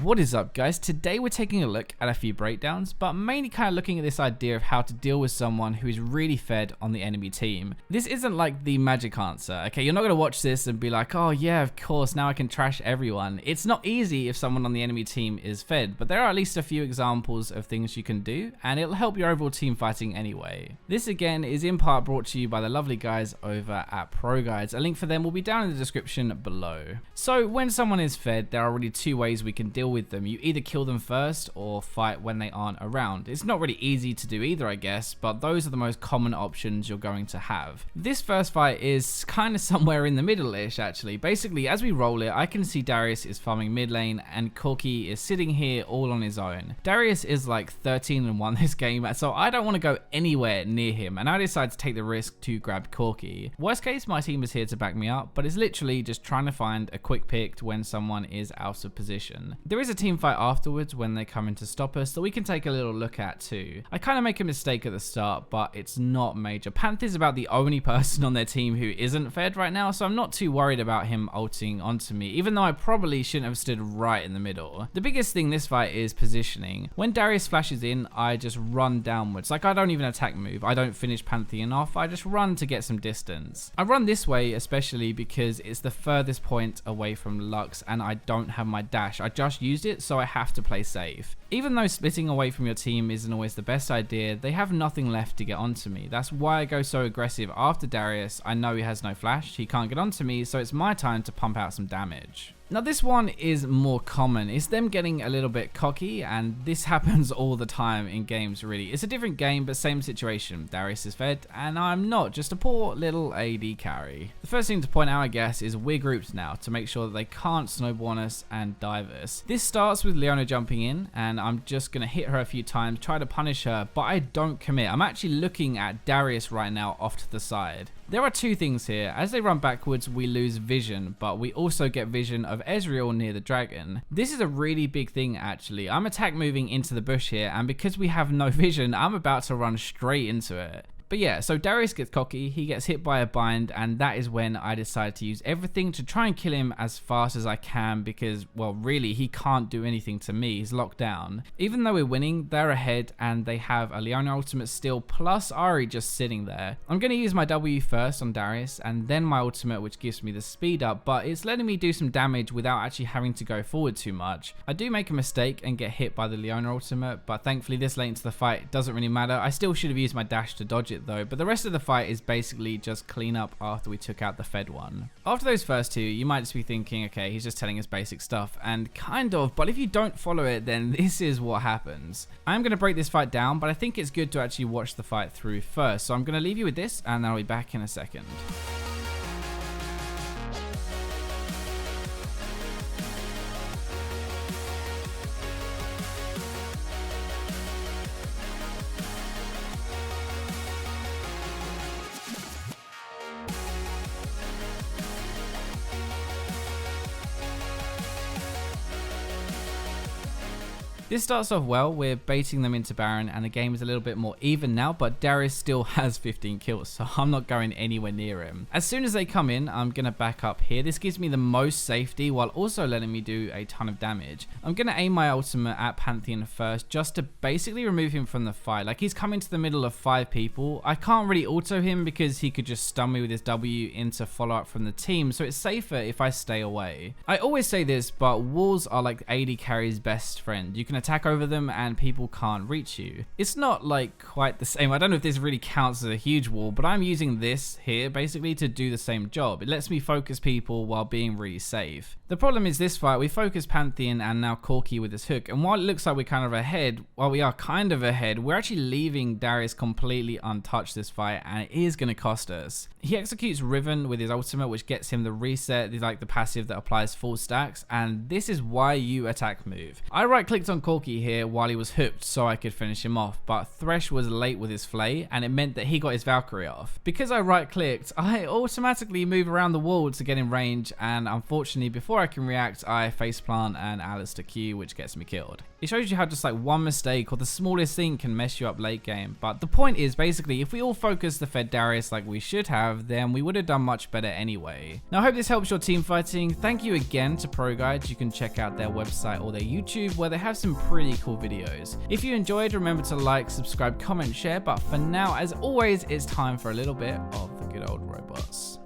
What is up, guys? Today we're taking a look at a few breakdowns, but mainly kind of looking at this idea of how to deal with someone who is really fed on the enemy team. This isn't like the magic answer, okay? You're not going to watch this and be like, oh yeah, of course, now I can trash everyone. It's not easy if someone on the enemy team is fed, but there are at least a few examples of things you can do, and it'll help your overall team fighting anyway. This again is in part brought to you by the lovely guys over at Pro Guides. A link for them will be down in the description below. So when someone is fed, there are really two ways we can deal with them. You either kill them first or fight when they aren't around. It's not really easy to do either, I guess, but those are the most common options you're going to have. This first fight is kind of somewhere in the middle-ish actually. Basically, as we roll it, I can see Darius is farming mid lane and Corki is sitting here all on his own. Darius is like 13-1 this game, so I don't want to go anywhere near him, and I decide to take the risk to grab Corki. Worst case, my team is here to back me up, but it's literally just trying to find a quick pick when someone is out of position. There is a team fight afterwards when they come in to stop us that we can take a little look at too. I kind of make a mistake at the start, but it's not major. Panther's about the only person on their team who isn't fed right now, so I'm not too worried about him ulting onto me, even though I probably shouldn't have stood right in the middle. The biggest thing this fight is positioning. When Darius flashes in, I just run downwards. Like, I don't even attack move. I don't finish Pantheon off. I just run to get some distance. I run this way especially because it's the furthest point away from Lux and I don't have my dash. I just used it, so I have to play safe. Even though splitting away from your team isn't always the best idea, they have nothing left to get onto me. That's why I go so aggressive after Darius. I know he has no flash, he can't get onto me, so it's my time to pump out some damage. Now this one is more common. It's them getting a little bit cocky, and this happens all the time in games really. It's a different game, but same situation. Darius is fed, and I'm not, just a poor little AD carry. The first thing to point out, I guess, is we're grouped now to make sure that they can't snowball us and dive us. This starts with Leona jumping in, and I'm just going to hit her a few times, try to punish her, but I don't commit. I'm actually looking at Darius right now off to the side. There are two things here. As they run backwards, we lose vision, but we also get vision of Ezreal near the dragon. This is a really big thing actually. I'm attack moving into the bush here, and because we have no vision, I'm about to run straight into it. But yeah, so Darius gets cocky, he gets hit by a bind, and that is when I decide to use everything to try and kill him as fast as I can because, well, really, he can't do anything to me, he's locked down. Even though we're winning, they're ahead and they have a Leona ultimate still, plus Ahri just sitting there. I'm going to use my W first on Darius, and then my ultimate, which gives me the speed up, but it's letting me do some damage without actually having to go forward too much. I do make a mistake and get hit by the Leona ultimate, but thankfully this late into the fight, it doesn't really matter. I still should have used my dash to dodge it though, but the rest of the fight is basically just clean up after we took out the fed one. After those first two, you might just be thinking, okay, he's just telling us basic stuff, and kind of, but if you don't follow it, then this is what happens. I'm going to break this fight down, but I think it's good to actually watch the fight through first, so I'm going to leave you with this, and I'll be back in a second. This starts off well, we're baiting them into Baron and the game is a little bit more even now, but Darius still has 15 kills, so I'm not going anywhere near him. As soon as they come in, I'm going to back up here. This gives me the most safety while also letting me do a ton of damage. I'm going to aim my ultimate at Pantheon first just to basically remove him from the fight. Like, he's coming to the middle of 5 people. I can't really auto him because he could just stun me with his W into follow up from the team, so it's safer if I stay away. I always say this, but walls are like AD carry's best friend. You can attack over them and people can't reach you. It's not like quite the same. I don't know if this really counts as a huge wall, but I'm using this here basically to do the same job. It lets me focus people while being really safe. The problem is this fight, we focus Pantheon and now Corki with his hook, and while it looks like we're kind of ahead, while we are kind of ahead, we're actually leaving Darius completely untouched this fight, and it is going to cost us. He executes Riven with his ultimate, which gets him the reset, like the passive that applies full stacks, and this is why you attack move. I right clicked on Corki Corki here while he was hooked so I could finish him off, but Thresh was late with his Flay and it meant that he got his Valkyrie off. Because I right clicked, I automatically move around the wall to get in range, and unfortunately before I can react I faceplant and Alistair Q, which gets me killed. It shows you how just like one mistake or the smallest thing can mess you up late game, but the point is basically if we all focus the Fed Darius like we should have, then we would have done much better anyway. Now I hope this helps your team fighting. Thank you again to Pro Guides. You can check out their website or their YouTube where they have some pretty cool videos. If you enjoyed, remember to like, subscribe, comment, share, but for now, as always, it's time for a little bit of the good old robots.